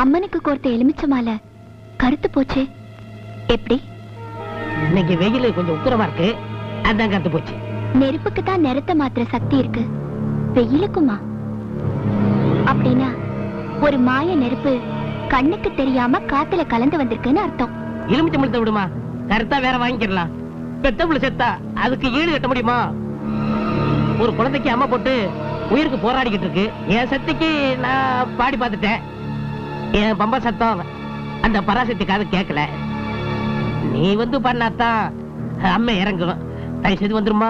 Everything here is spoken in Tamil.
அம்மனுக்கு கோர்த்த எலுமிச்ச மாலை கருத்து போச்சு. எப்படி? இன்னைக்கு வெயில் கொஞ்சம் உக்கிரமா இருக்கு, அதான் கருத்து போச்சு. நெருப்புக்கு தான் நிறத்தை மாத்திர சக்தி இருக்கு, வெயிலுக்குமா? அப்படின்னா ஒரு மாய நெருப்பு கண்ணுக்கு தெரியாம காத்துல கலந்து வந்திருக்குன்னு அர்த்தம். எலுமிச்சம்பழத்தை விடுமா, கருத்தா வேற வாங்கிக்கலாம். பெத்தப்புள்ள செத்தா அதுக்கு ஈடு கட்ட முடியுமா? ஒரு குழந்தைக்கு அம்மா போட்டு உயிருக்கு போராடிக்கிட்டு இருக்கு. என் சக்திக்கு நான் பாடி பார்த்துட்டேன். என் பம்பா சத்தம் அந்த பராசக்தி காது கேட்கல. நீ வந்து பண்ணாதான் அம்மை இறங்கும். தயவு செய்து வந்துருமா?